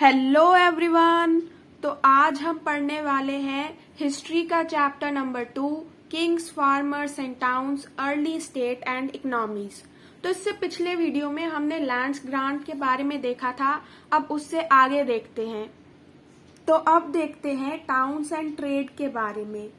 Hello everyone. तो आज हम पढ़ने वाले हैं हिस्ट्री का chapter number 2, Kings, farmers and towns, early state and economies. तो इससे पिछले वीडियो में हमने लैंड्स ग्रांट के बारे में देखा था। अब उससे आगे देखते हैं। तो अब देखते हैं टाउन्स एंड ट्रेड के बारे में।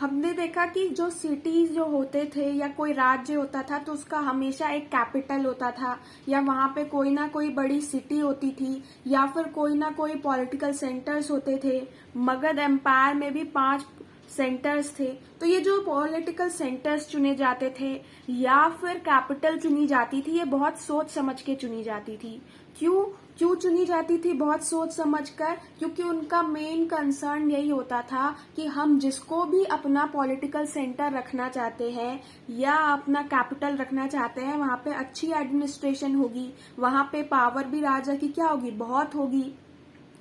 हमने देखा कि जो सिटीज जो होते थे या कोई राज्य होता था तो उसका हमेशा एक कैपिटल होता था, या वहां पे कोई ना कोई बड़ी सिटी होती थी, या फिर कोई ना कोई पॉलिटिकल सेंटर्स होते थे। मगध एम्पायर में भी 5 सेंटर्स थे। तो ये जो पॉलिटिकल सेंटर्स चुने जाते थे या फिर कैपिटल चुनी जाती थी, ये बहुत सोच समझ के चुनी जाती थी। क्यों क्यों चुनी जाती थी बहुत सोच समझकर? क्योंकि उनका मेन कंसर्न यही होता था कि हम जिसको भी अपना पॉलिटिकल सेंटर रखना चाहते हैं या अपना कैपिटल रखना चाहते हैं, वहां पे अच्छी एडमिनिस्ट्रेशन होगी, वहां पे पावर भी राजा की क्या होगी, बहुत होगी।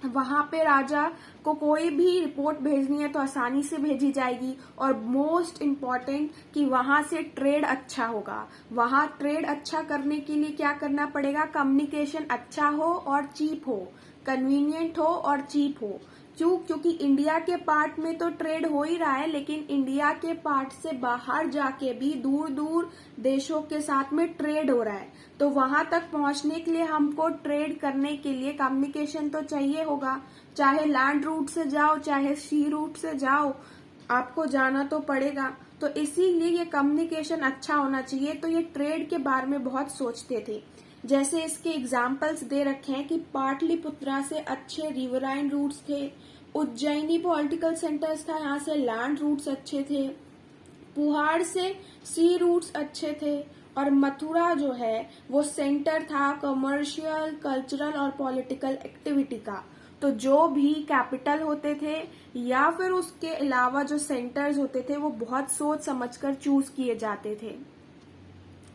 वहां पे राजा को कोई भी रिपोर्ट भेजनी है तो आसानी से भेजी जाएगी। और मोस्ट इम्पॉर्टेंट कि वहां से ट्रेड अच्छा होगा। वहां ट्रेड अच्छा करने के लिए क्या करना पड़ेगा? कम्युनिकेशन अच्छा हो और चीप हो, कन्वीनियंट हो और चीप हो। क्योंकि इंडिया के पार्ट में तो ट्रेड हो ही रहा है, लेकिन इंडिया के पार्ट से बाहर जाके भी दूर दूर देशों के साथ में ट्रेड हो रहा है। तो वहां तक पहुंचने के लिए हमको ट्रेड करने के लिए कम्युनिकेशन तो चाहिए होगा। चाहे लैंड रूट से जाओ चाहे सी रूट से जाओ, आपको जाना तो पड़ेगा। तो इसीलिए ये कम्युनिकेशन अच्छा होना चाहिए। तो ये ट्रेड के बारे में बहुत सोचते थे। जैसे इसके एग्जाम्पल्स दे रखे हैं कि पाटलिपुत्रा से अच्छे रिवराइन रूट्स थे, उज्जैनी पॉलिटिकल सेंटर्स था, यहाँ से लैंड रूट्स अच्छे थे, पुहाड़ से सी रूट्स अच्छे थे, और मथुरा जो है वो सेंटर था कमर्शियल, कल्चरल और पॉलिटिकल एक्टिविटी का। तो जो भी कैपिटल होते थे या फिर उसके अलावा जो सेंटर्स होते थे वो बहुत सोच समझकर चूज किए जाते थे।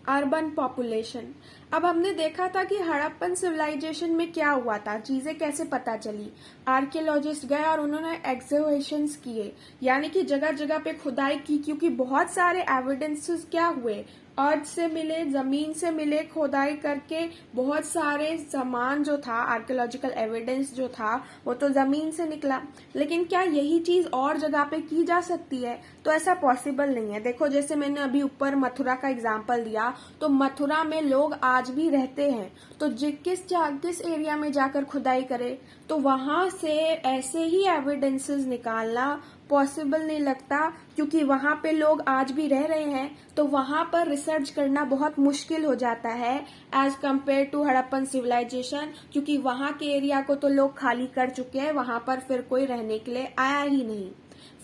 Urban population. अब हमने देखा था कि हड़प्पन सिविलाइजेशन में क्या हुआ था, चीजें कैसे पता चली। आर्कियोलॉजिस्ट गए और उन्होंने एक्सकेवेशंस किए, यानी कि जगह जगह पे खुदाई की, क्योंकि बहुत सारे एविडेंसेस क्या हुए, अर्थ से मिले, जमीन से मिले, खुदाई करके बहुत सारे सामान जो था, आर्कियोलॉजिकल एविडेंस जो था वो तो जमीन से निकला। लेकिन क्या यही चीज और जगह पे की जा सकती है? तो ऐसा पॉसिबल नहीं है। देखो, जैसे मैंने अभी ऊपर मथुरा का एग्जांपल दिया, तो मथुरा में लोग आज भी रहते हैं। तो किस एरिया में जाकर खुदाई करे, तो वहां से ऐसे ही एविडेंसेस निकालना पॉसिबल नहीं लगता, क्योंकि वहां पे लोग आज भी रह रहे हैं। तो वहां पर रिसर्च करना बहुत मुश्किल हो जाता है as compare to Harappan civilization, क्योंकि वहां के एरिया को तो लोग खाली कर चुके हैं, वहां पर फिर कोई रहने के लिए आया ही नहीं।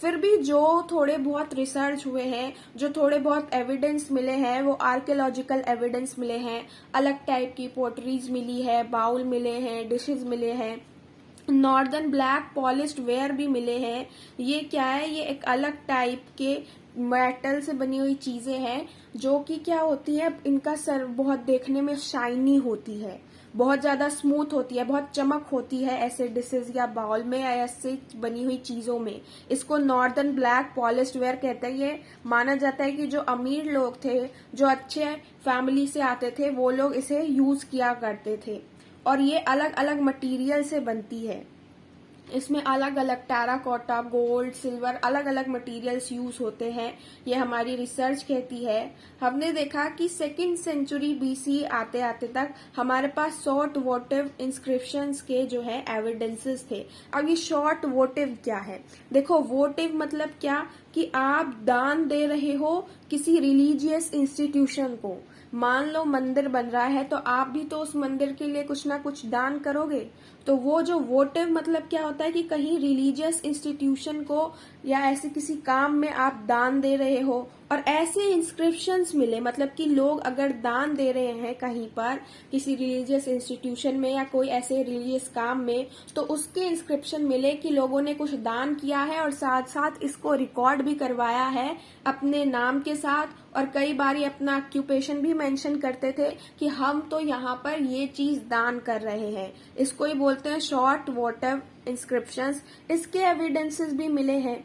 फिर भी जो थोड़े बहुत रिसर्च हुए हैं, जो थोड़े बहुत एविडेंस मिले हैं, वो आर्कियोलॉजिकल एविडेंस मिले हैं। अलग टाइप की पोटरीज मिली है, बाउल मिले हैं, डिशेज मिले हैं, नॉर्दर्न ब्लैक पॉलिश्ड वेयर भी मिले हैं। ये क्या है? ये एक अलग टाइप के मेटल से बनी हुई चीजें हैं, जो कि क्या होती है, इनका सर बहुत देखने में शाइनी होती है, बहुत ज्यादा स्मूथ होती है, बहुत चमक होती है ऐसे डिशेज या बाउल में या ऐसे बनी हुई चीजों में। इसको नॉर्दर्न ब्लैक पॉलिश्ड वेयर कहते हैं। ये माना जाता है कि जो अमीर लोग थे, जो अच्छे फैमिली से आते थे, वो लोग इसे यूज किया करते थे। और ये अलग अलग मटेरियल से बनती है। इसमें अलग अलग टेराकोटा, गोल्ड, सिल्वर, अलग अलग मटेरियल्स यूज होते हैं, ये हमारी रिसर्च कहती है। हमने देखा कि 2nd सेंचुरी बीसी आते आते तक हमारे पास शॉर्ट वोटिव इंस्क्रिप्शंस के जो है एविडेंसेस थे। अब ये शॉर्ट वोटिव क्या है? देखो, वोटिव मतलब क्या कि आप दान दे रहे हो किसी रिलीजियस इंस्टीट्यूशन को। मान लो मंदिर बन रहा है तो आप भी तो उस मंदिर के लिए कुछ ना कुछ दान करोगे। तो वो जो वोटिव मतलब क्या होता है कि कहीं रिलीजियस इंस्टीट्यूशन को या ऐसे किसी काम में आप दान दे रहे हो। और ऐसे इंस्क्रिप्शंस मिले, मतलब कि लोग अगर दान दे रहे हैं कहीं पर किसी रिलीजियस इंस्टीट्यूशन में या कोई ऐसे रिलीजियस काम में, तो उसके इंस्क्रिप्शन मिले कि लोगों ने कुछ दान किया है और साथ साथ इसको रिकॉर्ड भी करवाया है अपने नाम के साथ। और कई बार अपना ऑक्यूपेशन भी मेंशन करते थे कि हम तो यहाँ पर ये चीज दान कर रहे हैं। इसको ही बोलते हैं शॉर्ट वोटिव इंस्क्रिप्शंस। इसके एविडेंसेस भी मिले हैं।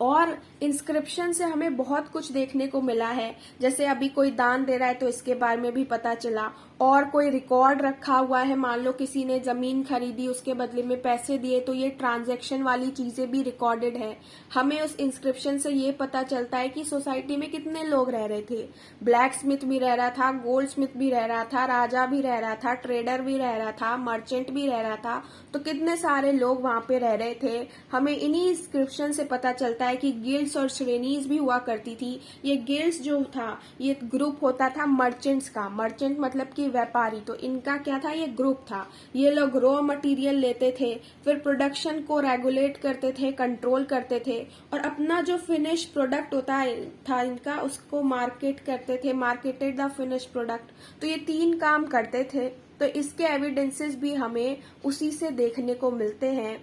और इंस्क्रिप्शन से हमें बहुत कुछ देखने को मिला है। जैसे अभी कोई दान दे रहा है तो इसके बारे में भी पता चला। और कोई रिकॉर्ड रखा हुआ है, मान लो किसी ने जमीन खरीदी, उसके बदले में पैसे दिए, तो ये ट्रांजैक्शन वाली चीजें भी रिकॉर्डेड है। हमें उस इंस्क्रिप्शन से ये पता चलता है कि सोसाइटी में कितने लोग रह रहे थे। ब्लैक स्मिथ भी रह रहा था, गोल्ड स्मिथ भी रह रहा था, राजा भी रह रहा था, ट्रेडर भी रह रहा था, मर्चेंट भी रह रहा था, तो कितने सारे लोग वहां पे रह रहे थे। हमें इन्हीं इंस्क्रिप्शन से पता चलता है कि गिल्ड्स और श्रेणीज भी हुआ करती थी। ये गिल्ड्स जो था, ये ग्रुप होता था मर्चेंट्स का, मर्चेंट मतलब कि व्यापारी, तो इनका क्या था, ये ग्रुप था। ये लोग रॉ मटेरियल लेते थे, फिर प्रोडक्शन को रेगुलेट करते थे, कंट्रोल करते थे, और अपना जो फिनिश प्रोडक्ट होता था इनका, उसको मार्केट करते थे, मार्केटेड द फिनिश प्रोडक्ट। तो ये 3 काम करते थे। तो इसके एविडेंसेस भी हमें उसी से देखने को मिलते हैं।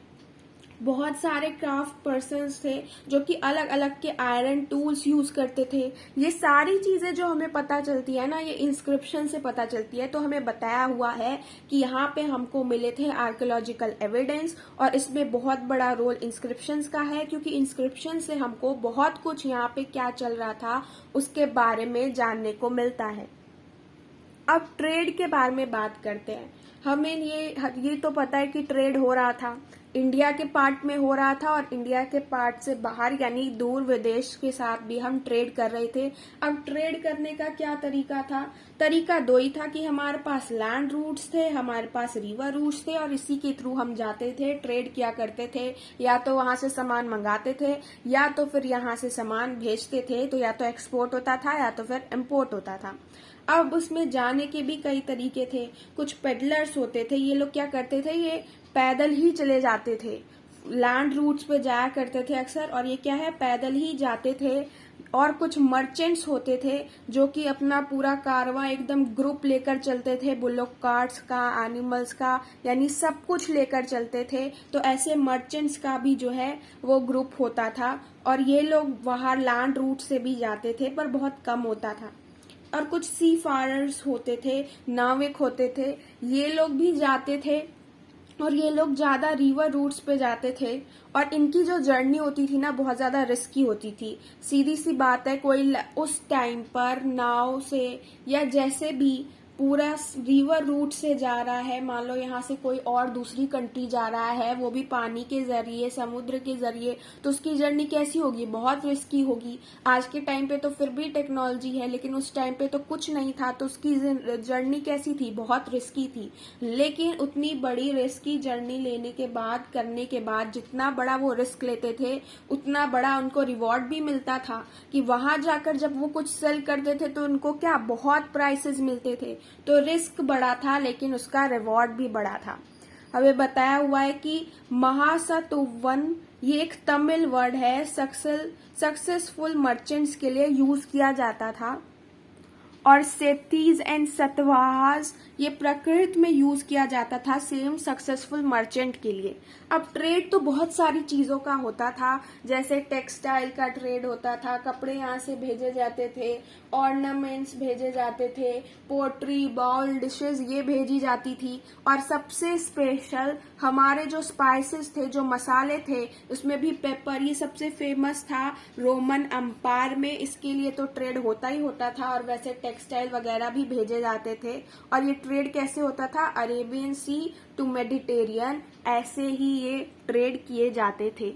बहुत सारे क्राफ्ट पर्सन्स थे जो कि अलग अलग के आयरन टूल्स यूज करते थे। ये सारी चीजें जो हमें पता चलती है ना, ये इंस्क्रिप्शन से पता चलती है। तो हमें बताया हुआ है कि यहाँ पे हमको मिले थे आर्कियोलॉजिकल एविडेंस, और इसमें बहुत बड़ा रोल इंस्क्रिप्शंस का है, क्योंकि इंस्क्रिप्शन से हमको बहुत कुछ यहाँ पे क्या चल रहा था उसके बारे में जानने को मिलता है। अब ट्रेड के बारे में बात करते हैं। हमें ये तो पता है कि ट्रेड हो रहा था, इंडिया के पार्ट में हो रहा था, और इंडिया के पार्ट से बाहर यानी दूर विदेश के साथ भी हम ट्रेड कर रहे थे। अब ट्रेड करने का क्या तरीका था? तरीका 2 ही था कि हमारे पास लैंड रूट्स थे, हमारे पास रिवर रूट्स थे, और इसी के थ्रू हम जाते थे, ट्रेड किया करते थे। या तो वहां से सामान मंगाते थे, या तो फिर यहाँ से सामान भेजते थे, तो या तो एक्सपोर्ट होता था या तो फिर इम्पोर्ट होता था। अब उसमें जाने के भी कई तरीके थे। कुछ पेडलर्स होते थे, ये लोग क्या करते थे, ये पैदल ही चले जाते थे, लैंड रूट्स पे जाया करते थे अक्सर, और ये क्या है, पैदल ही जाते थे। और कुछ मर्चेंट्स होते थे जो कि अपना पूरा कारवां एकदम ग्रुप लेकर चलते थे, बुलोक कार्ट्स का, एनिमल्स का, यानी सब कुछ लेकर चलते थे। तो ऐसे मर्चेंट्स का भी जो है वो ग्रुप होता था, और ये लोग वहां लैंड रूट से भी जाते थे, पर बहुत कम होता था। और कुछ सी फारर्स होते थे, नाविक होते थे, ये लोग भी जाते थे, और ये लोग ज्यादा रिवर रूट्स पे जाते थे। और इनकी जो जर्नी होती थी ना, बहुत ज्यादा रिस्की होती थी। सीधी सी बात है, कोई उस टाइम पर नाव से या जैसे भी पूरा रिवर रूट से जा रहा है, मान लो यहाँ से कोई और दूसरी कंट्री जा रहा है, वो भी पानी के जरिए, समुद्र के जरिए, तो उसकी जर्नी कैसी होगी, बहुत रिस्की होगी। आज के टाइम पे तो फिर भी टेक्नोलॉजी है, लेकिन उस टाइम पे तो कुछ नहीं था, तो उसकी जर्नी कैसी थी, बहुत रिस्की थी। लेकिन उतनी बड़ी रिस्की जर्नी लेने के बाद, करने के बाद, जितना बड़ा वो रिस्क लेते थे उतना बड़ा उनको रिवॉर्ड भी मिलता था, कि वहां जाकर जब वो कुछ सेल करते थे तो उनको क्या, बहुत प्राइसेस मिलते थे। तो रिस्क बड़ा था, लेकिन उसका रिवॉर्ड भी बड़ा था। हमें बताया हुआ है कि महासतुवन, ये एक तमिल वर्ड है, सक्सेसफुल मर्चेंट्स के लिए यूज किया जाता था। और सेतीज एंड सतवाहास, ये प्रकृत में यूज किया जाता था सेम सक्सेसफुल मर्चेंट के लिए। अब ट्रेड तो बहुत सारी चीजों का होता था, जैसे टेक्सटाइल का ट्रेड होता था, कपड़े यहाँ से भेजे जाते थे, ऑर्नामेंट्स भेजे जाते थे, पोट्री, बाउल, डिशेस ये भेजी जाती थी। और सबसे स्पेशल हमारे जो स्पाइसेस थे, जो मसाले थे, उसमें भी पेपर, ये सबसे फेमस था रोमन एम्पायर में, इसके लिए तो ट्रेड होता ही होता था। और वैसे टेक्सटाइल वगैरह भी भेजे जाते थे। और ये ट्रेड कैसे होता था, अरेबियन सी टू मेडिटेरियन, ऐसे ही ये ट्रेड किए जाते थे।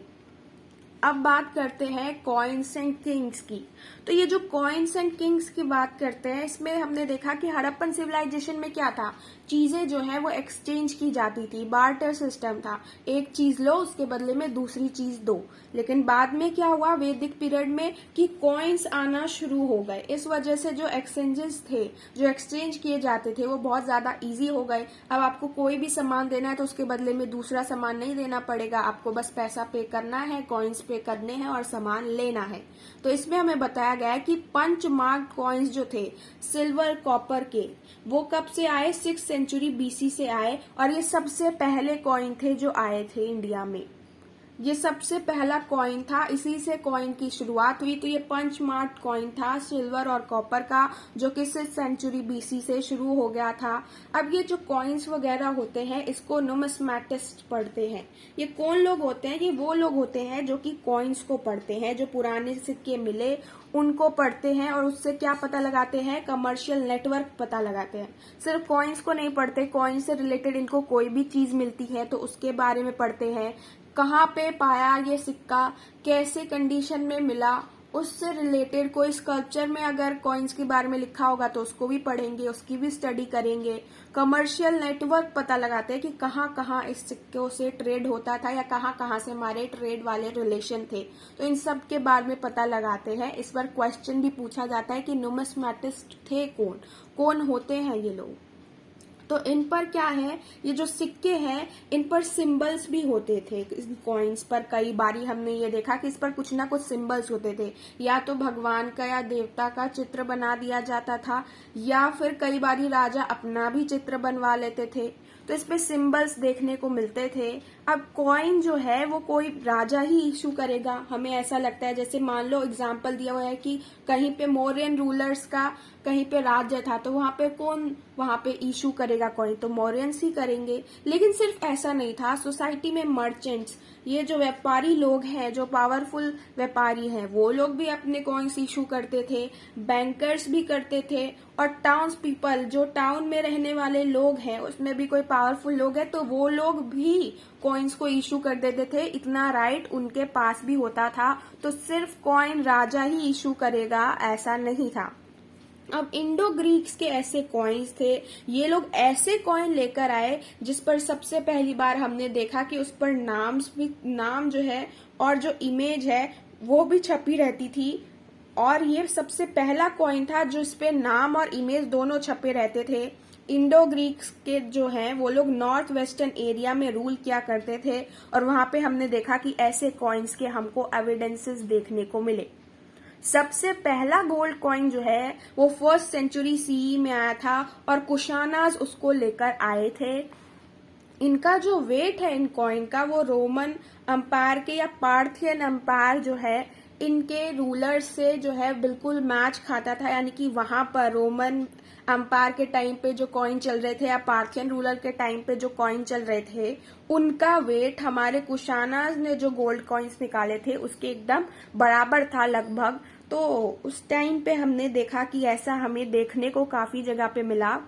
अब बात करते हैं कॉइन्स एंड किंग्स की। तो ये जो कॉइन्स एंड किंग्स की बात करते हैं, इसमें हमने देखा कि हड़प्पन सिविलाइजेशन में क्या था, चीजें जो है वो एक्सचेंज की जाती थी, बार्टर सिस्टम था, एक चीज लो उसके बदले में दूसरी चीज दो। लेकिन बाद में क्या हुआ, वैदिक पीरियड में, कि कॉइन्स आना शुरू हो गए। इस वजह से जो एक्सचेंजेस थे, जो एक्सचेंज किए जाते थे, वो बहुत ज्यादा इजी हो गए। अब आपको कोई भी सामान देना है तो उसके बदले में दूसरा सामान नहीं देना पड़ेगा, आपको बस पैसा पे करना है, कॉइन्स पे करने हैं और सामान लेना है। तो इसमें हमें बताया गया है कि पंच मार्क कॉइन्स जो थे सिल्वर कॉपर के, वो कब से आए, 6th सेंचुरी BC से आए, और ये सबसे पहले कॉइन थे जो आए थे इंडिया में। ये सबसे पहला कॉइन था, इसी से कॉइन की शुरुआत हुई। तो ये पंच मार्क कॉइन था सिल्वर और कॉपर का, जो कि 6th सेंचुरी बीसी से शुरू हो गया था। अब ये जो कॉइन्स वगैरह होते हैं इसको नुमिस्मेटिस्ट पढ़ते हैं। ये कौन लोग होते हैं? ये वो लोग होते हैं जो कि कॉइन्स को पढ़ते हैं, जो पुराने सिक्के मिले उनको पढ़ते हैं और उससे क्या पता लगाते हैं? कमर्शियल नेटवर्क पता लगाते हैं। सिर्फ कॉइन्स को नहीं पढ़ते, कॉइन्स से रिलेटेड इनको कोई भी चीज मिलती है तो उसके बारे में पढ़ते हैं। कहाँ पे पाया ये सिक्का, कैसे कंडीशन में मिला, उससे रिलेटेड कोई स्कल्पचर में अगर कॉइन्स के बारे में लिखा होगा तो उसको भी पढ़ेंगे, उसकी भी स्टडी करेंगे। कमर्शियल नेटवर्क पता लगाते हैं कि कहाँ कहाँ इस सिक्कों से ट्रेड होता था या कहाँ कहाँ से हमारे ट्रेड वाले रिलेशन थे, तो इन सब के बारे में पता लगाते हैं। इस बार क्वेश्चन भी पूछा जाता है कि नुमिस्मेटिस्ट थे कौन, कौन होते हैं ये लोग। तो इन पर क्या है, ये जो सिक्के हैं इन पर सिंबल्स भी होते थे। कॉइन्स पर कई बारी हमने ये देखा कि इस पर कुछ ना कुछ सिंबल्स होते थे, या तो भगवान का या देवता का चित्र बना दिया जाता था, या फिर कई बारी राजा अपना भी चित्र बनवा लेते थे। तो इस पे सिंबल्स देखने को मिलते थे। अब कॉइन जो है वो कोई राजा ही इशू करेगा, हमें ऐसा लगता है। जैसे मान लो एग्जाम्पल दिया हुआ है कि कहीं पे मौर्यन रूलर्स का कहीं पे राज्य था, तो वहां पे कौन वहां पे इशू करेगा कॉइन? तो मौर्यंस ही करेंगे। लेकिन सिर्फ ऐसा नहीं था, सोसाइटी में मर्चेंट्स, ये जो व्यापारी लोग हैं, जो पावरफुल व्यापारी हैं, वो लोग भी अपने कॉइन्स इशू करते थे, बैंकर्स भी करते थे, और टाउन्स पीपल, जो टाउन में रहने वाले लोग हैं उसमें भी कोई पावरफुल लोग है तो वो लोग भी कॉइन्स को इशू कर देते थे। इतना राइट उनके पास भी होता था। तो सिर्फ कॉइन राजा ही इशू करेगा ऐसा नहीं था। अब इंडो ग्रीक्स के ऐसे कॉइन्स थे, ये लोग ऐसे कॉइन लेकर आए जिस पर सबसे पहली बार हमने देखा कि उस पर नाम जो है और जो इमेज है वो भी छपी रहती थी। और ये सबसे पहला कॉइन था जो इस पे नाम और इमेज दोनों छपे रहते थे। इंडो ग्रीक्स के जो हैं वो लोग नॉर्थ वेस्टर्न एरिया में रूल किया करते थे, और वहां पे हमने देखा कि ऐसे कॉइन्स के हमको एविडेंसेस देखने को मिले। सबसे पहला गोल्ड कॉइन जो है वो 1st सेंचुरी सीई में आया था, और कुशानाज उसको लेकर आए थे। इनका जो वेट है इन कॉइन का वो रोमन अंपायर के या पार्थियन अंपायर जो है इनके रूलर से जो है बिल्कुल मैच खाता था। यानी कि वहां पर रोमन अंपायर के टाइम पे जो कॉइन चल रहे थे या पार्थियन रूलर के टाइम पे जो कॉइन चल रहे थे, उनका वेट हमारे कुशानाज ने जो गोल्ड कॉइन्स निकाले थे उसके एकदम बराबर था लगभग। तो उस टाइम पे हमने देखा कि ऐसा हमें देखने को काफी जगह पे मिला।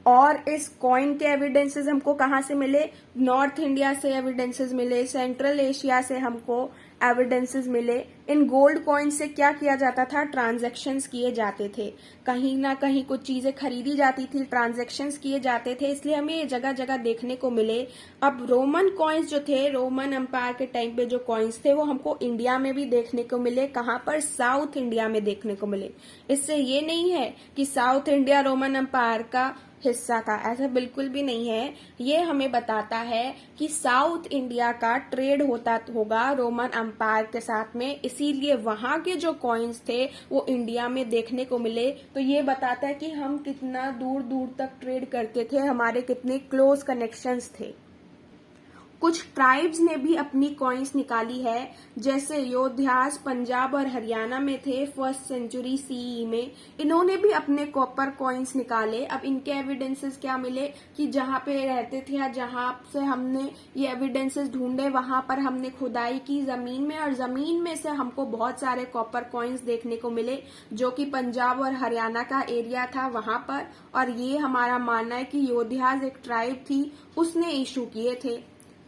और इस कॉइन के एविडेंसेस हमको कहाँ से मिले? नॉर्थ इंडिया से एविडेंसेस मिले, सेंट्रल एशिया से हमको एविडेंसेस मिले। इन गोल्ड कॉइन से क्या किया जाता था? ट्रांजैक्शंस किए जाते थे, कहीं ना कहीं कुछ चीजें खरीदी जाती थी, ट्रांजैक्शंस किए जाते थे, इसलिए हमें ये जगह जगह देखने को मिले। अब रोमन कॉइन्स जो थे, रोमन एम्पायर के टाइम पे जो कॉइन्स थे वो हमको इंडिया में भी देखने को मिले। कहाँ पर? साउथ इंडिया में देखने को मिले। इससे ये नहीं है कि साउथ इंडिया रोमन एम्पायर का हिस्सा था, ऐसा बिल्कुल भी नहीं है। ये हमें बताता है कि साउथ इंडिया का ट्रेड होता होगा रोमन एम्पायर के साथ में, इसीलिए वहां के जो कॉइन्स थे वो इंडिया में देखने को मिले। तो ये बताता है कि हम कितना दूर दूर तक ट्रेड करते थे, हमारे कितने क्लोज कनेक्शंस थे। कुछ ट्राइब्स ने भी अपनी कॉइन्स निकाली है, जैसे योद्धास पंजाब और हरियाणा में थे 1st सेंचुरी सीई में, इन्होंने भी अपने कॉपर कॉइन्स निकाले। अब इनके एविडेंसेस क्या मिले कि जहां पे रहते थे या जहां से हमने ये एविडेंसेस ढूंढे वहां पर हमने खुदाई की जमीन में, और जमीन में से हमको बहुत सारे कॉपर कॉइन्स देखने को मिले जो कि पंजाब और हरियाणा का एरिया था वहां पर। और ये हमारा मानना है कि योद्धास एक ट्राइब थी, उसने इशू किए थे।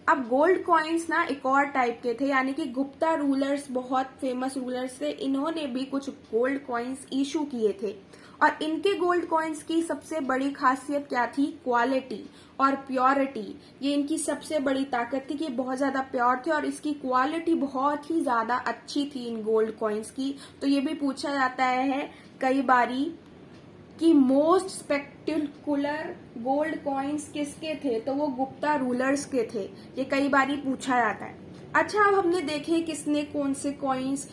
अब गोल्ड कॉइन्स ना एक और टाइप के थे, यानी कि गुप्ता रूलर्स, बहुत फेमस रूलर्स थे, इन्होंने भी कुछ गोल्ड कॉइन्स इशू किए थे। और इनके गोल्ड कॉइन्स की सबसे बड़ी खासियत क्या थी? क्वालिटी और प्योरिटी। ये इनकी सबसे बड़ी ताकत थी कि बहुत ज्यादा प्योर थे और इसकी क्वालिटी बहुत ही ज्यादा अच्छी थी इन गोल्ड कॉइन्स की। तो ये भी पूछा जाता है कई बारी कि मोस्ट स्पेक्टिकुलर गोल्ड कॉइन्स किसके थे, तो वो गुप्ता रूलर्स के थे। ये कई बारी पूछा जाता है। अच्छा, अब हमने देखे किसने कौन से कॉइन्स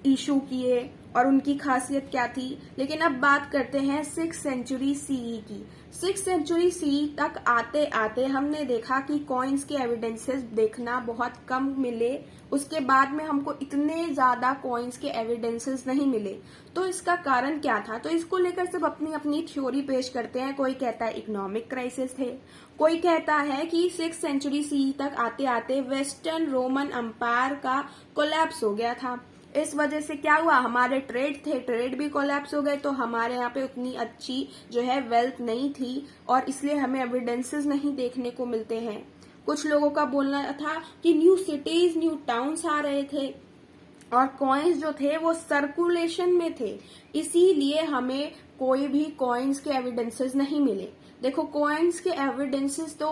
इशू किए, और उनकी खासियत क्या थी। लेकिन अब बात करते हैं 6th सेंचुरी सीई की। 6th सेंचुरी सीई तक आते आते हमने देखा कि कॉइन्स के एविडेंसेस देखना बहुत कम मिले। उसके बाद में हमको इतने ज्यादा कॉइन्स के एविडेंसेस नहीं मिले। तो इसका कारण क्या था, तो इसको लेकर सब अपनी अपनी थ्योरी पेश करते हैं। कोई कहता है इकोनॉमिक क्राइसिस थे, कोई कहता है कि 6th सेंचुरी सीई तक आते आते वेस्टर्न रोमन एम्पायर का कोलैप्स हो गया था। इस वजह से क्या हुआ, हमारे ट्रेड भी कोलैप्स हो गए। तो हमारे यहाँ पे उतनी अच्छी जो है वेल्थ नहीं थी और इसलिए हमें एविडेंसेस नहीं देखने को मिलते हैं। कुछ लोगों का बोलना था कि न्यू सिटीज न्यू टाउन्स आ रहे थे और कॉइन्स जो थे वो सर्कुलेशन में थे, इसीलिए हमें कोई भी कॉइन्स के एविडेंसेस नहीं मिले। देखो, कॉइन्स के एविडेंसेस तो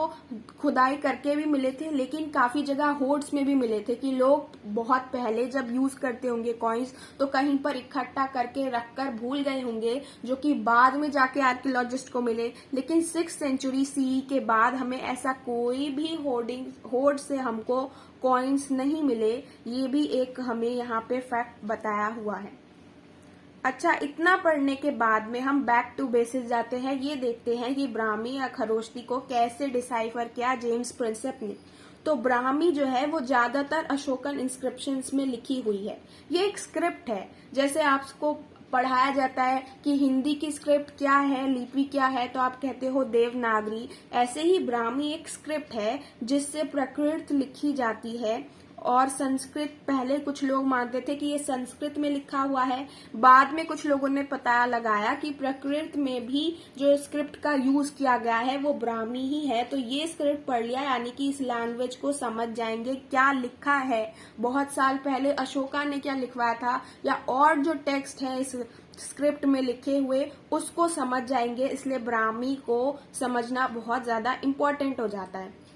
खुदाई करके भी मिले थे, लेकिन काफी जगह होर्ड्स में भी मिले थे कि लोग बहुत पहले जब यूज करते होंगे कॉइन्स तो कहीं पर इकट्ठा करके रखकर भूल गए होंगे, जो कि बाद में जाके आर्कियोलॉजिस्ट को मिले। लेकिन 6th सेंचुरी सीई के बाद हमें ऐसा कोई भी होर्ड से हमको कॉइन्स नहीं मिले। ये भी एक हमें यहाँ पे फैक्ट बताया हुआ है। अच्छा, इतना पढ़ने के बाद में हम बैक टू बेसिस जाते हैं। ये देखते हैं कि ब्राह्मी या खरोष्टी को कैसे डिसाइफर किया जेम्स प्रिंसेप ने। तो ब्राह्मी जो है वो ज्यादातर अशोकन इंस्क्रिप्शंस में लिखी हुई है। ये एक स्क्रिप्ट है, जैसे आपको पढ़ाया जाता है कि हिंदी की स्क्रिप्ट क्या है, लिपि क्या है, तो आप कहते हो देवनागरी। ऐसे ही ब्राह्मी एक स्क्रिप्ट है जिससे प्रकृत लिखी जाती है। और संस्कृत, पहले कुछ लोग मानते थे कि ये संस्कृत में लिखा हुआ है, बाद में कुछ लोगों ने पता लगाया कि प्रकृत में भी जो स्क्रिप्ट का यूज किया गया है वो ब्राह्मी ही है। तो ये स्क्रिप्ट पढ़ लिया, यानी कि इस लैंग्वेज को समझ जाएंगे क्या लिखा है, बहुत साल पहले अशोका ने क्या लिखवाया था, या और जो टेक्स्ट है इस स्क्रिप्ट में लिखे हुए उसको समझ जाएंगे। इसलिए ब्राह्मी को समझना बहुत ज्यादा इम्पोर्टेंट हो जाता है।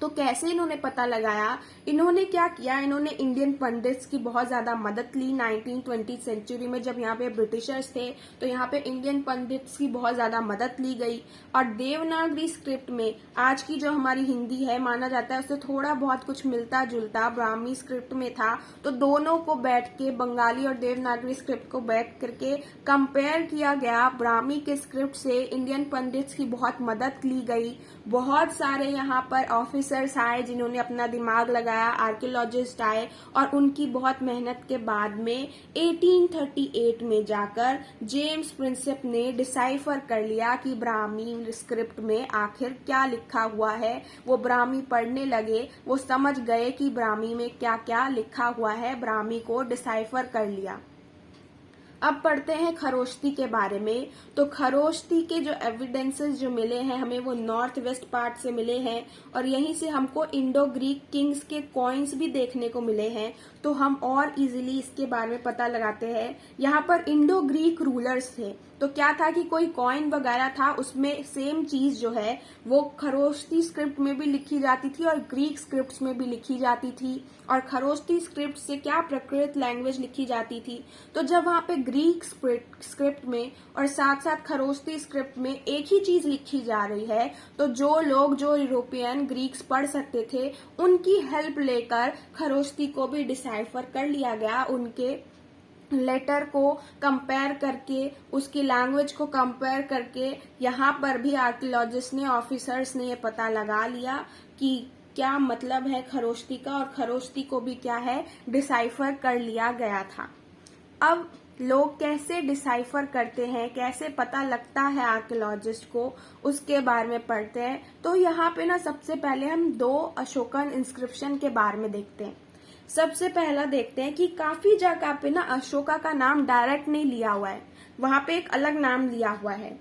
तो कैसे इन्होंने पता लगाया, इन्होंने क्या किया, इन्होंने इंडियन पंडित्स की बहुत ज्यादा मदद ली। 19वीं सेंचुरी में जब यहाँ पे ब्रिटिशर्स थे तो यहाँ पे इंडियन पंडित्स की बहुत ज्यादा मदद ली गई। और देवनागरी स्क्रिप्ट में आज की जो हमारी हिंदी है, माना जाता है उससे थोड़ा बहुत कुछ मिलता जुलता ब्राह्मी स्क्रिप्ट में था। तो दोनों को बैठ के, बंगाली और देवनागरी स्क्रिप्ट को बैठ करके कंपेयर किया गया। ब्राह्मी के स्क्रिप्ट से इंडियन पंडित्स की बहुत मदद ली गई। बहुत सारे यहाँ पर ऑफिसर्स आए जिन्होंने अपना दिमाग लगाया, आर्कियोलॉजिस्ट आए, और उनकी बहुत मेहनत के बाद में 1838 में जाकर जेम्स प्रिंसेप ने डिसाइफर कर लिया कि ब्राह्मी स्क्रिप्ट में आखिर क्या लिखा हुआ है। वो ब्राह्मी पढ़ने लगे, वो समझ गए कि ब्राह्मी में क्या क्या लिखा हुआ है, ब्राह्मी को डिसाइफर कर लिया। अब पढ़ते हैं खरोष्टी के बारे में। तो खरोष्टी के जो एविडेंसेस जो मिले हैं हमें, वो नॉर्थ वेस्ट पार्ट से मिले हैं और यहीं से हमको इंडो ग्रीक किंग्स के कॉइन्स भी देखने को मिले हैं। तो हम और इजीली इसके बारे में पता लगाते हैं। यहाँ पर इंडो ग्रीक रूलर्स थे, तो क्या था कि कोई कॉइन वगैरह था, उसमें सेम चीज जो है वो खरोष्टी स्क्रिप्ट में भी लिखी जाती थी और ग्रीक स्क्रिप्ट्स में भी लिखी जाती थी। और खरोष्टी स्क्रिप्ट से क्या प्रकृत लैंग्वेज लिखी जाती थी। तो जब वहां पे ग्रीक स्क्रिप्ट में और साथ साथ खरोष्टी स्क्रिप्ट में एक ही चीज लिखी जा रही है, तो जो लोग, जो यूरोपियन ग्रीक्स पढ़ सकते थे, उनकी हेल्प लेकर खरोष्टी को भी डिसाइफर कर लिया गया। उनके लेटर को कंपेयर करके, उसकी लैंग्वेज को कंपेयर करके यहाँ पर भी आर्कियोलॉजिस्ट ने, ऑफिसर्स ने ये पता लगा लिया कि क्या मतलब है खरोष्टी का, और खरोष्टी को भी क्या है डिसाइफर कर लिया गया था। अब लोग कैसे डिसाइफर करते हैं, कैसे पता लगता है आर्कियोलॉजिस्ट को, उसके बारे में पढ़ते हैं। तो यहाँ पे ना सबसे पहले हम 2 अशोकन इंस्क्रिप्शन के बारे में देखते हैं। सबसे पहला देखते हैं कि काफी जगह पे ना अशोका का नाम डायरेक्ट नहीं लिया हुआ है, वहां पे एक अलग नाम लिया हुआ है।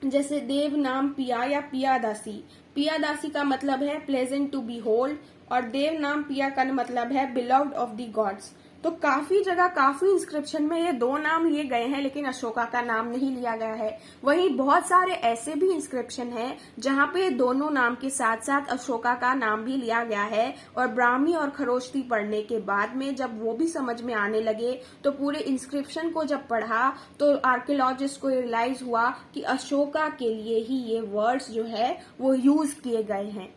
जैसे देव नाम पिया या पियादासी। पियादासी का मतलब है प्लेजेंट टू बी होल्ड, और देव नाम पिया का मतलब है बिलव्ड ऑफ द गॉड्स। तो काफी जगह, काफी इंस्क्रिप्शन में ये 2 नाम लिए गए हैं, लेकिन अशोका का नाम नहीं लिया गया है। वहीं बहुत सारे ऐसे भी इंस्क्रिप्शन हैं जहां पे दोनों नाम के साथ साथ अशोका का नाम भी लिया गया है। और ब्राह्मी और खरोष्टी पढ़ने के बाद में जब वो भी समझ में आने लगे, तो पूरे इंस्क्रिप्शन को जब पढ़ा तो आर्कियोलॉजिस्ट को रियलाइज हुआ कि अशोका के लिए ही ये वर्ड्स जो है वो यूज किए गए हैं।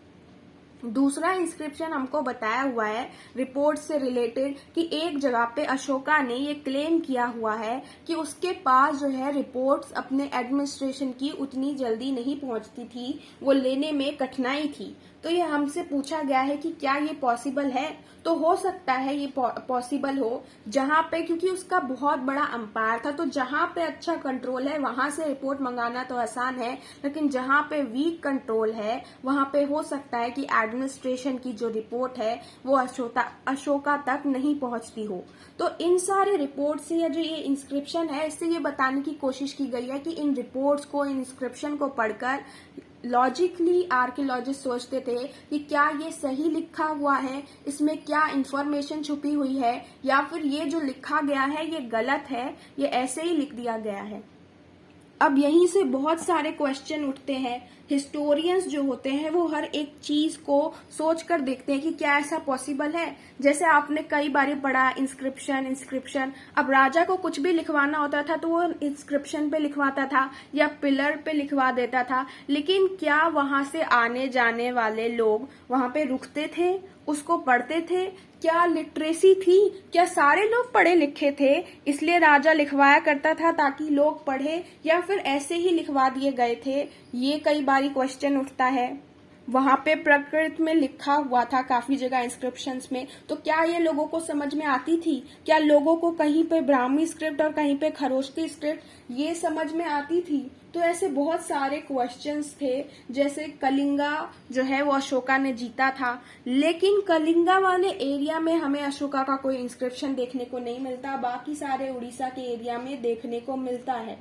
दूसरा इंस्क्रिप्शन हमको बताया हुआ है रिपोर्ट से रिलेटेड कि एक जगह पे अशोका ने ये क्लेम किया हुआ है कि उसके पास जो है रिपोर्ट्स अपने एडमिनिस्ट्रेशन की उतनी जल्दी नहीं पहुंचती थी, वो लेने में कठिनाई थी। तो ये हमसे पूछा गया है कि क्या ये पॉसिबल है। तो हो सकता है ये पॉसिबल हो, जहां पे क्योंकि उसका बहुत बड़ा अंपायर था, तो जहां पे अच्छा कंट्रोल है वहां से रिपोर्ट मंगाना तो आसान है, लेकिन जहां पे वीक कंट्रोल है वहां पे हो सकता है कि एडमिनिस्ट्रेशन की जो रिपोर्ट है वो अशोका तक नहीं पहुंचती हो। तो इन सारे रिपोर्ट से या जो ये इंस्क्रिप्शन है, इससे ये बताने की कोशिश की गई है कि इन रिपोर्ट्स को, इन इंस्क्रिप्शन को पढ़कर लॉजिकली आर्कियोलॉजिस्ट सोचते थे कि क्या ये सही लिखा हुआ है, इसमें क्या इंफॉर्मेशन छुपी हुई है, या फिर ये जो लिखा गया है ये गलत है, ये ऐसे ही लिख दिया गया है। अब यहीं से बहुत सारे क्वेश्चन उठते हैं। हिस्टोरियंस जो होते हैं वो हर एक चीज को सोच कर देखते हैं कि क्या ऐसा पॉसिबल है। जैसे आपने कई बार पढ़ा इंस्क्रिप्शन, अब राजा को कुछ भी लिखवाना होता था तो वो इंस्क्रिप्शन पे लिखवाता था या पिलर पे लिखवा देता था, लेकिन क्या वहां से आने जाने वाले लोग वहां पे रुकते थे, उसको पढ़ते थे? क्या लिटरेसी थी? क्या सारे लोग पढ़े लिखे थे इसलिए राजा लिखवाया करता था ताकि लोग पढ़े, या फिर ऐसे ही लिखवा दिए गए थे? ये कई बारी क्वेश्चन उठता है। वहां पे प्रकृत में लिखा हुआ था काफी जगह इंस्क्रिप्शंस में, तो क्या ये लोगों को समझ में आती थी? क्या लोगों को कहीं पे ब्राह्मी स्क्रिप्ट और कहीं पे खरोष्टी स्क्रिप्ट ये समझ में आती थी? तो ऐसे बहुत सारे क्वेश्चंस थे। जैसे कलिंगा जो है वो अशोका ने जीता था, लेकिन कलिंगा वाले एरिया में हमें अशोका का कोई इंस्क्रिप्शन देखने को नहीं मिलता, बाकी सारे उड़ीसा के एरिया में देखने को मिलता है।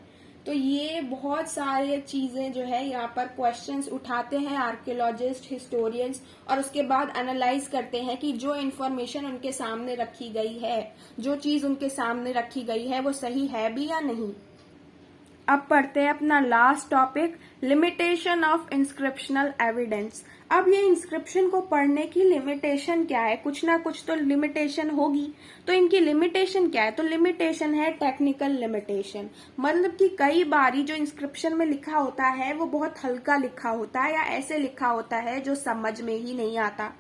तो ये बहुत सारे चीजें जो है यहाँ पर क्वेश्चंस उठाते हैं आर्कियोलॉजिस्ट, हिस्टोरियंस, और उसके बाद एनालाइज करते हैं कि जो इन्फॉर्मेशन उनके सामने रखी गई है, जो चीज उनके सामने रखी गई है वो सही है भी या नहीं। अब पढ़ते हैं अपना last topic, limitation of inscriptional evidence. अब ये इंस्क्रिप्शन को पढ़ने की लिमिटेशन क्या है? कुछ ना कुछ तो लिमिटेशन होगी। तो इनकी लिमिटेशन क्या है? तो लिमिटेशन है टेक्निकल लिमिटेशन, मतलब कि कई बारी जो इंस्क्रिप्शन में लिखा होता है वो बहुत हल्का लिखा होता है या ऐसे लिखा होता है जो समझ में ही नहीं आता।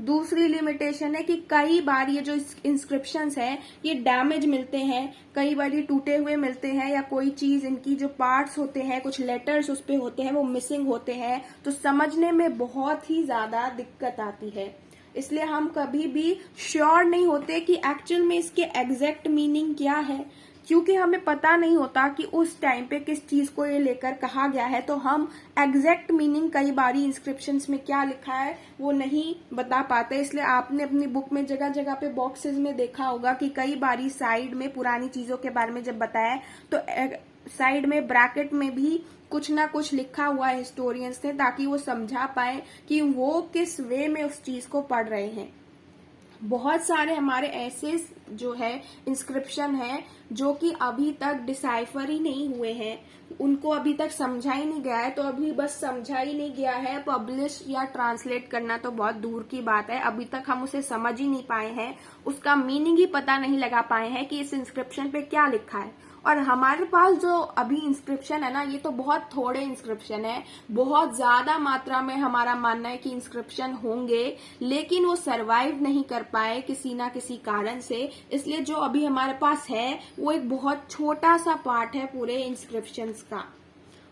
दूसरी लिमिटेशन है कि कई बार ये जो इंस्क्रिप्शंस हैं ये डैमेज मिलते हैं, कई बार ये टूटे हुए मिलते हैं, या कोई चीज इनकी जो पार्ट्स होते हैं, कुछ लेटर्स उस पे होते हैं वो मिसिंग होते हैं, तो समझने में बहुत ही ज्यादा दिक्कत आती है। इसलिए हम कभी भी श्योर नहीं होते कि एक्चुअल में इसके एग्जैक्ट मीनिंग क्या है, क्योंकि हमें पता नहीं होता कि उस टाइम पे किस चीज को ये लेकर कहा गया है। तो हम एग्जैक्ट मीनिंग कई बारी इंस्क्रिप्शंस में क्या लिखा है वो नहीं बता पाते। इसलिए आपने अपनी बुक में जगह जगह पे बॉक्सेस में देखा होगा कि कई बारी साइड में पुरानी चीजों के बारे में जब बताया तो साइड में ब्रैकेट में भी कुछ ना कुछ लिखा हुआ है हिस्टोरियंस ने, ताकि वो समझा पाए कि वो किस वे में उस चीज को पढ़ रहे हैं। बहुत सारे हमारे ऐसे जो है इंस्क्रिप्शन है जो कि अभी तक डिसाइफर ही नहीं हुए हैं, उनको अभी तक समझा ही नहीं गया है। तो अभी बस समझा ही नहीं गया है, पब्लिश या ट्रांसलेट करना तो बहुत दूर की बात है, अभी तक हम उसे समझ ही नहीं पाए हैं, उसका मीनिंग ही पता नहीं लगा पाए हैं कि इस इंस्क्रिप्शन पे क्या लिखा है। और हमारे पास जो अभी इंस्क्रिप्शन है ना, ये तो बहुत थोड़े इंस्क्रिप्शन है, बहुत ज्यादा मात्रा में हमारा मानना है कि इंस्क्रिप्शन होंगे, लेकिन वो सरवाइव नहीं कर पाए किसी ना किसी कारण से। इसलिए जो अभी हमारे पास है वो एक बहुत छोटा सा पार्ट है पूरे इंस्क्रिप्शंस का।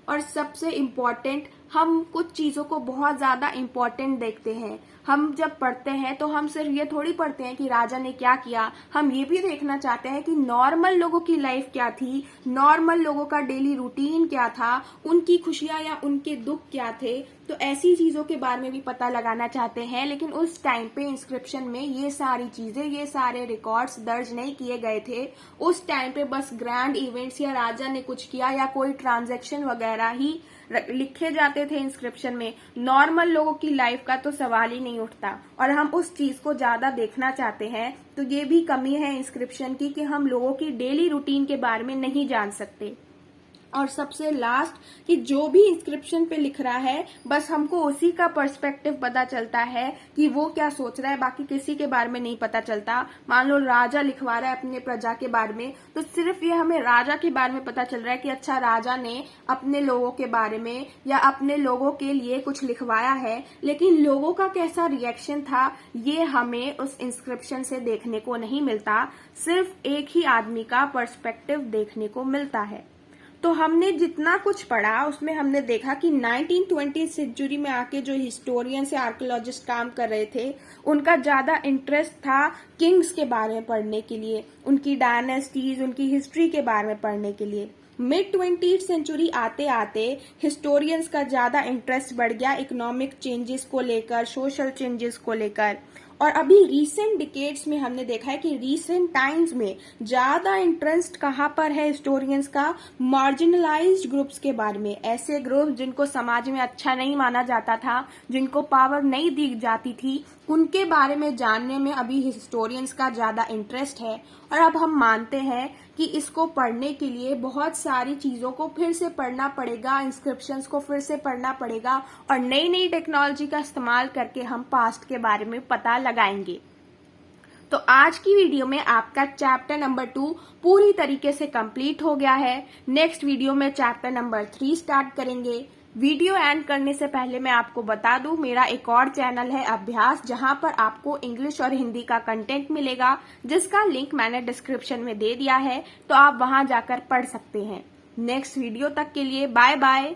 और सबसे इम्पोर्टेंट, हम कुछ चीजों को बहुत ज्यादा इम्पोर्टेंट देखते हैं। हम जब पढ़ते हैं तो हम सिर्फ ये थोड़ी पढ़ते हैं कि राजा ने क्या किया, हम ये भी देखना चाहते हैं कि नॉर्मल लोगों की लाइफ क्या थी, नॉर्मल लोगों का डेली रूटीन क्या था, उनकी खुशियां या उनके दुख क्या थे। तो ऐसी चीजों के बारे में भी पता लगाना चाहते हैं, लेकिन उस टाइम पे इंस्क्रिप्शन में ये सारी चीजें, ये सारे रिकॉर्ड्स दर्ज नहीं किए गए थे। उस टाइम पे बस ग्रैंड इवेंट्स या राजा ने कुछ किया या कोई ट्रांजैक्शन वगैरह ही लिखे जाते थे इंस्क्रिप्शन में। नॉर्मल लोगों की लाइफ का तो सवाल ही नहीं उठता, और हम उस चीज को ज्यादा देखना चाहते हैं। तो ये भी कमी है इंस्क्रिप्शन की कि हम लोगों की डेली रूटीन के बारे में नहीं जान सकते। और सबसे लास्ट कि जो भी इंस्क्रिप्शन पे लिख रहा है बस हमको उसी का पर्सपेक्टिव पता चलता है कि वो क्या सोच रहा है, बाकी किसी के बारे में नहीं पता चलता। मान लो राजा लिखवा रहा है अपने प्रजा के बारे में, तो सिर्फ ये हमें राजा के बारे में पता चल रहा है कि अच्छा राजा ने अपने लोगों के बारे में या अपने लोगों के लिए कुछ लिखवाया है, लेकिन लोगों का कैसा रिएक्शन था ये हमें उस इंस्क्रिप्शन से देखने को नहीं मिलता। सिर्फ एक ही आदमी का पर्सपेक्टिव देखने को मिलता है। तो हमने जितना कुछ पढ़ा उसमें हमने देखा कि 1920 सेंचुरी में आके जो हिस्टोरियंस या आर्कियोलॉजिस्ट काम कर रहे थे उनका ज्यादा इंटरेस्ट था किंग्स के बारे में पढ़ने के लिए, उनकी डायनेस्टीज, उनकी हिस्ट्री के बारे में पढ़ने के लिए। मिड 20th सेंचुरी आते आते हिस्टोरियंस का ज्यादा इंटरेस्ट बढ़ गया इकोनॉमिक चेंजेस को लेकर, सोशल चेंजेस को लेकर। और अभी रीसेंट डिकेड्स में हमने देखा है कि रीसेंट टाइम्स में ज्यादा इंटरेस्ट कहाँ पर है हिस्टोरियंस का, मार्जिनलाइज्ड ग्रुप्स के बारे में। ऐसे ग्रुप जिनको समाज में अच्छा नहीं माना जाता था, जिनको पावर नहीं दी जाती थी, उनके बारे में जानने में अभी हिस्टोरियंस का ज्यादा इंटरेस्ट है। और अब हम मानते हैं कि इसको पढ़ने के लिए बहुत सारी चीजों को फिर से पढ़ना पड़ेगा, इंस्क्रिप्शंस को फिर से पढ़ना पड़ेगा और नई नई टेक्नोलॉजी का इस्तेमाल करके हम पास्ट के बारे में पता लगाएंगे। तो आज की वीडियो में आपका चैप्टर नंबर 2 पूरी तरीके से कंप्लीट हो गया है। नेक्स्ट वीडियो में चैप्टर नंबर 3 स्टार्ट करेंगे। वीडियो एंड करने से पहले मैं आपको बता दूं, मेरा एक और चैनल है अभ्यास, जहां पर आपको इंग्लिश और हिंदी का कंटेंट मिलेगा, जिसका लिंक मैंने डिस्क्रिप्शन में दे दिया है, तो आप वहां जाकर पढ़ सकते हैं। नेक्स्ट वीडियो तक के लिए बाय बाय।